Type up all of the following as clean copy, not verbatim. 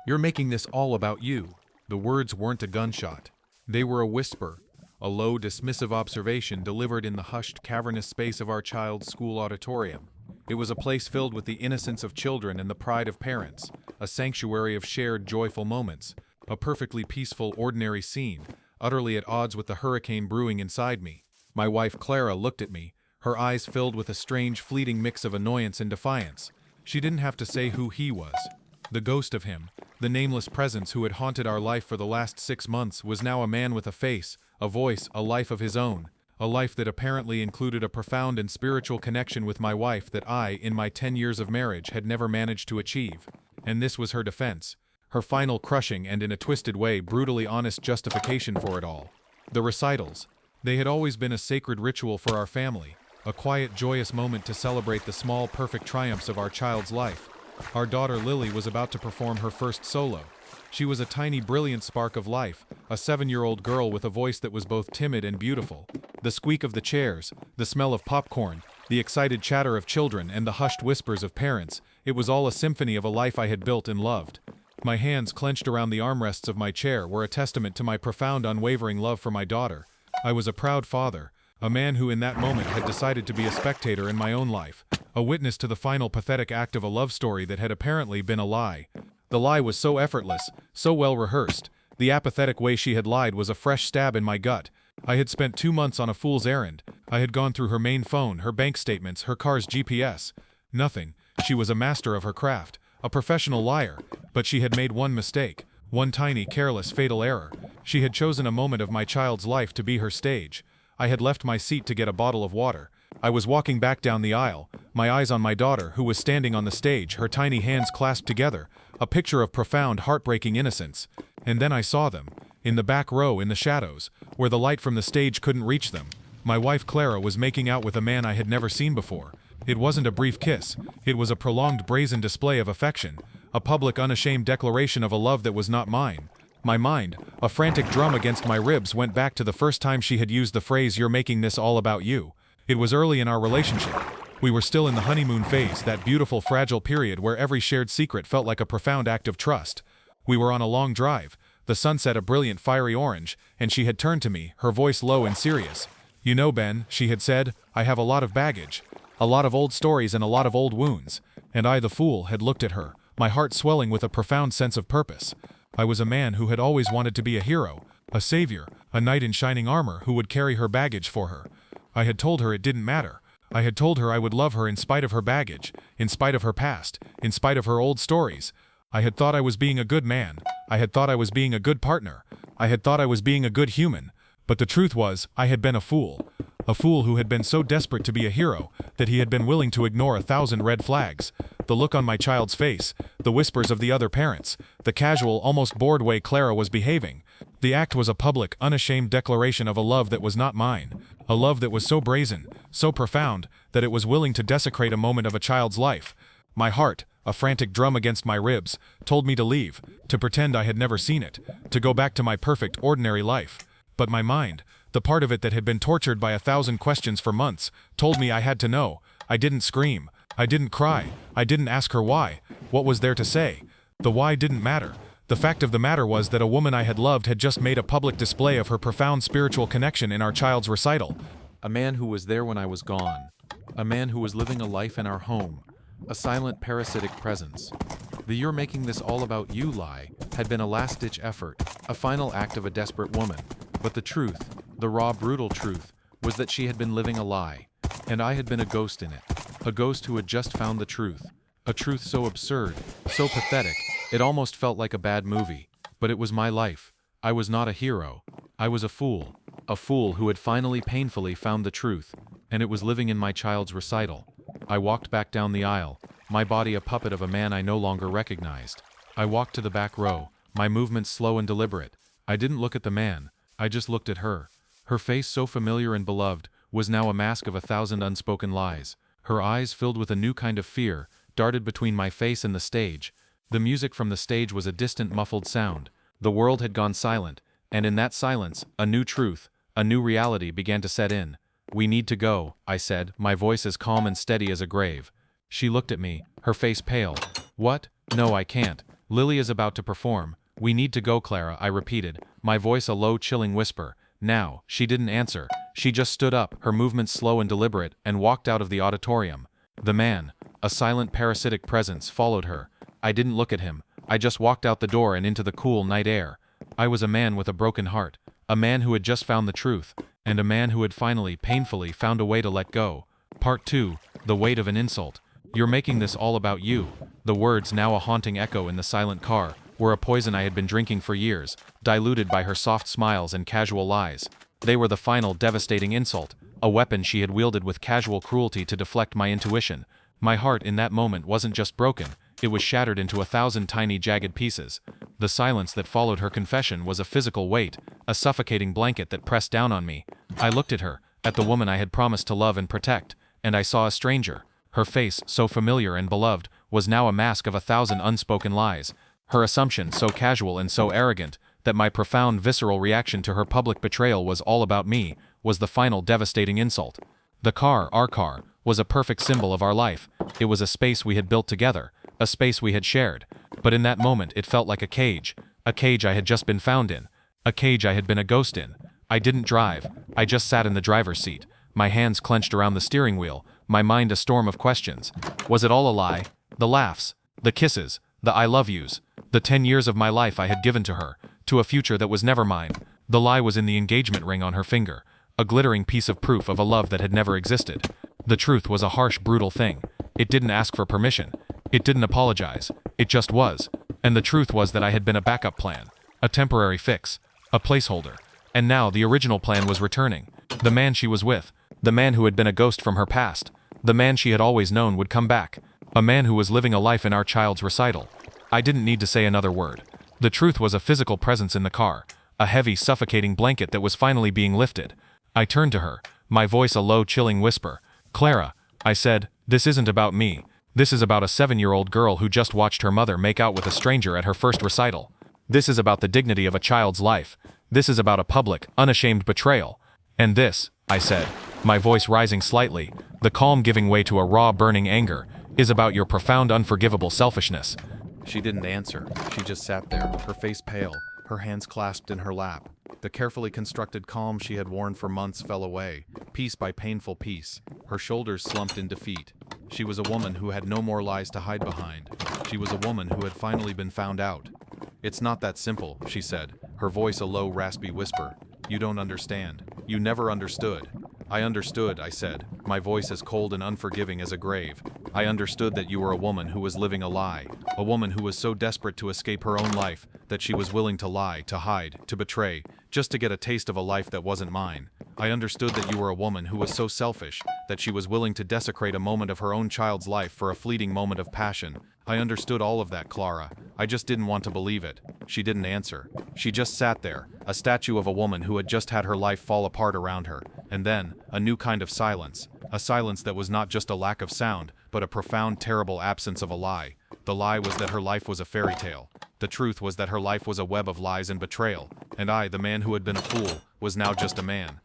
You're making this all about you. The words weren't a gunshot. They were a whisper, a low, dismissive observation delivered in the hushed, cavernous space of our child's school auditorium. It was a place filled with the innocence of children and the pride of parents, a sanctuary of shared, joyful moments, a perfectly peaceful, ordinary scene, utterly at odds with the hurricane brewing inside me. My wife Clara looked at me, her eyes filled with a strange, fleeting mix of annoyance and defiance. She didn't have to say who he was. The ghost of him, the nameless presence who had haunted our life for the last 6 months, was now a man with a face, a voice, a life of his own, a life that apparently included a profound and spiritual connection with my wife that I, in my 10 years of marriage, had never managed to achieve. And this was her defense, her final crushing and, in a twisted way, brutally honest justification for it all. The recitals. They had always been a sacred ritual for our family, a quiet, joyous moment to celebrate the small, perfect triumphs of our child's life. Our daughter Lily was about to perform her first solo. She was a tiny, brilliant spark of life, a 7-year-old girl with a voice that was both timid and beautiful. The squeak of the chairs, the smell of popcorn, the excited chatter of children, and the hushed whispers of parents, it was all a symphony of a life I had built and loved. My hands clenched around the armrests of my chair were a testament to my profound, unwavering love for my daughter. I was a proud father, a man who in that moment had decided to be a spectator in my own life, a witness to the final pathetic act of a love story that had apparently been a lie. The lie was so effortless, so well rehearsed. The apathetic way she had lied was a fresh stab in my gut. I had spent 2 months on a fool's errand. I had gone through her main phone, her bank statements, her car's GPS. Nothing. She was a master of her craft, a professional liar. But she had made one mistake, one tiny, careless, fatal error. She had chosen a moment of my child's life to be her stage. I had left my seat to get a bottle of water. I was walking back down the aisle, my eyes on my daughter, who was standing on the stage, her tiny hands clasped together, a picture of profound, heartbreaking innocence. And then I saw them, in the back row, in the shadows, where the light from the stage couldn't reach them. My wife Clara was making out with a man I had never seen before. It wasn't a brief kiss. It was a prolonged, brazen display of affection, a public, unashamed declaration of a love that was not mine. My mind, a frantic drum against my ribs, went back to the first time she had used the phrase, "You're making this all about you." It was early in our relationship. We were still in the honeymoon phase, that beautiful, fragile period where every shared secret felt like a profound act of trust. We were on a long drive, the sunset a brilliant, fiery orange, and she had turned to me, her voice low and serious. "You know, Ben," she had said, "I have a lot of baggage, a lot of old stories and a lot of old wounds." And I, the fool, had looked at her, my heart swelling with a profound sense of purpose. I was a man who had always wanted to be a hero, a savior, a knight in shining armor who would carry her baggage for her. I had told her it didn't matter. I had told her I would love her in spite of her baggage, in spite of her past, in spite of her old stories. I had thought I was being a good man. I had thought I was being a good partner. I had thought I was being a good human. But the truth was, I had been a fool who had been so desperate to be a hero that he had been willing to ignore 1,000 red flags. The look on my child's face, the whispers of the other parents, the casual, almost bored way Clara was behaving. The act was a public, unashamed declaration of a love that was not mine, a love that was so brazen, so profound, that it was willing to desecrate a moment of a child's life. My heart, a frantic drum against my ribs, told me to leave, to pretend I had never seen it, to go back to my perfect, ordinary life. But my mind, the part of it that had been tortured by 1,000 questions for months, told me I had to know. I didn't scream. I didn't cry. I didn't ask her why. What was there to say? The why didn't matter. The fact of the matter was that a woman I had loved had just made a public display of her profound spiritual connection in our child's recital. A man who was there when I was gone. A man who was living a life in our home. A silent, parasitic presence. The "you're making this all about you" lie had been a last-ditch effort, a final act of a desperate woman. But the truth, the raw, brutal truth, was that she had been living a lie, and I had been a ghost in it. A ghost who had just found the truth. A truth so absurd, so pathetic, it almost felt like a bad movie. But it was my life. I was not a hero. I was a fool who had finally, painfully found the truth, and it was living in my child's recital. I walked back down the aisle, my body a puppet of a man I no longer recognized. I walked to the back row, my movements slow and deliberate. I didn't look at the man, I just looked at her. Her face, so familiar and beloved, was now a mask of 1,000 unspoken lies. Her eyes, filled with a new kind of fear, darted between my face and the stage. The music from the stage was a distant, muffled sound. The world had gone silent, and in that silence, a new truth, a new reality began to set in. "We need to go," I said, my voice as calm and steady as a grave. She looked at me, her face pale. "What? No, I can't. Lily is about to perform. We need to go, Clara, I repeated, my voice a low, chilling whisper. Now, she didn't answer. She just stood up, her movements slow and deliberate, and walked out of the auditorium. The man, a silent parasitic presence, followed her. I didn't look at him. I just walked out the door and into the cool night air. I was a man with a broken heart, a man who had just found the truth, and a man who had finally, painfully, found a way to let go. Part 2, the weight of an insult. You're making this all about you. The words, now a haunting echo in the silent car, were a poison I had been drinking for years, diluted by her soft smiles and casual lies. They were the final, devastating insult, a weapon she had wielded with casual cruelty to deflect my intuition. My heart in that moment wasn't just broken, it was shattered into 1,000 tiny, jagged pieces. The silence that followed her confession was a physical weight, a suffocating blanket that pressed down on me. I looked at her, at the woman I had promised to love and protect, and I saw a stranger. Her face, so familiar and beloved, was now a mask of 1,000 unspoken lies. Her assumption, so casual and so arrogant, that my profound visceral reaction to her public betrayal was all about me, was the final devastating insult. The car, our car, was a perfect symbol of our life. It was a space we had built together, a space we had shared. But in that moment it felt like a cage I had just been found in, a cage I had been a ghost in. I didn't drive, I just sat in the driver's seat, my hands clenched around the steering wheel, my mind a storm of questions. Was it all a lie? The laughs, the kisses, the I love yous, the 10 years of my life I had given to her, to a future that was never mine. The lie was in the engagement ring on her finger, a glittering piece of proof of a love that had never existed. The truth was a harsh, brutal thing. It didn't ask for permission. It didn't apologize. It just was. And the truth was that I had been a backup plan, a temporary fix, a placeholder. And now the original plan was returning. The man she was with, the man who had been a ghost from her past, the man she had always known would come back, a man who was living a life in our child's recital. I didn't need to say another word. The truth was a physical presence in the car, a heavy, suffocating blanket that was finally being lifted. I turned to her, my voice a low, chilling whisper. Clara, I said, this isn't about me. This is about a 7-year-old girl who just watched her mother make out with a stranger at her first recital. This is about the dignity of a child's life. This is about a public, unashamed betrayal. And this, I said, my voice rising slightly, the calm giving way to a raw, burning anger, is about your profound, unforgivable selfishness. She didn't answer. She just sat there, her face pale, her hands clasped in her lap. The carefully constructed calm she had worn for months fell away, piece by painful piece. Her shoulders slumped in defeat. She was a woman who had no more lies to hide behind. She was a woman who had finally been found out. It's not that simple, she said, her voice a low, raspy whisper. You don't understand. You never understood. I understood, I said, my voice as cold and unforgiving as a grave. I understood that you were a woman who was living a lie, a woman who was so desperate to escape her own life that she was willing to lie, to hide, to betray, just to get a taste of a life that wasn't mine. I understood that you were a woman who was so selfish that she was willing to desecrate a moment of her own child's life for a fleeting moment of passion. I understood all of that, Clara. I just didn't want to believe it. She didn't answer. She just sat there, a statue of a woman who had just had her life fall apart around her. And then, a new kind of silence. A silence that was not just a lack of sound, but a profound, terrible absence of a lie. The lie was that her life was a fairy tale. The truth was that her life was a web of lies and betrayal. And I, the man who had been a fool, was now just a man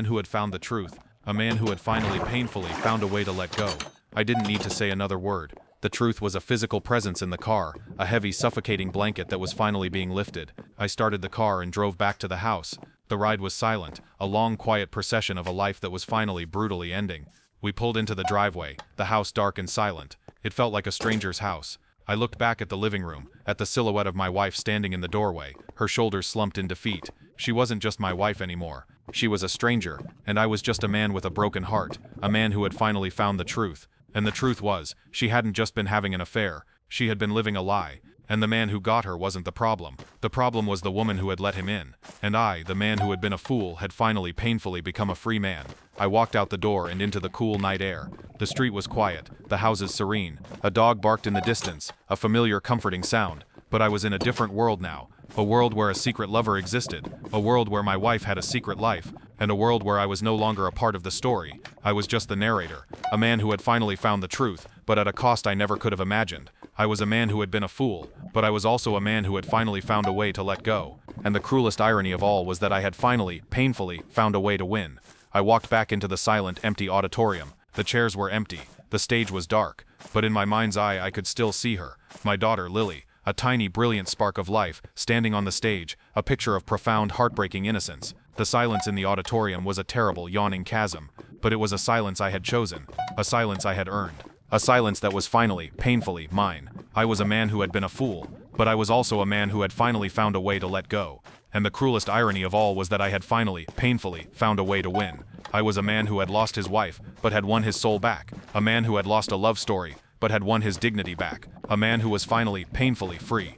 who had found the truth, a man who had finally, painfully found a way to let go. I didn't need to say another word. The truth was a physical presence in the car, a heavy, suffocating blanket that was finally being lifted. I started the car and drove back to the house. The ride was silent, a long, quiet procession of a life that was finally, brutally ending. We pulled into the driveway, the house dark and silent. It felt like a stranger's house. I looked back at the living room, at the silhouette of my wife standing in the doorway, her shoulders slumped in defeat. She wasn't just my wife anymore. She was a stranger, and I was just a man with a broken heart, a man who had finally found the truth. And the truth was, she hadn't just been having an affair, she had been living a lie. And the man who got her wasn't the problem. The problem was the woman who had let him in. And I, the man who had been a fool, had finally, painfully become a free man. I walked out the door and into the cool night air. The street was quiet, the houses serene. A dog barked in the distance, a familiar, comforting sound. But I was in a different world now. A world where a secret lover existed. A world where my wife had a secret life. And a world where I was no longer a part of the story. I was just the narrator. A man who had finally found the truth, but at a cost I never could have imagined. I was a man who had been a fool, but I was also a man who had finally found a way to let go. And the cruelest irony of all was that I had finally, painfully, found a way to win. I walked back into the silent, empty auditorium. The chairs were empty. The stage was dark. But in my mind's eye I could still see her, my daughter Lily, a tiny, brilliant spark of life, standing on the stage, a picture of profound, heartbreaking innocence. The silence in the auditorium was a terrible, yawning chasm, but it was a silence I had chosen, a silence I had earned, a silence that was finally, painfully, mine. I was a man who had been a fool, but I was also a man who had finally found a way to let go. And the cruelest irony of all was that I had finally, painfully, found a way to win. I was a man who had lost his wife, but had won his soul back. A man who had lost a love story, but had won his dignity back. A man who was finally, painfully free.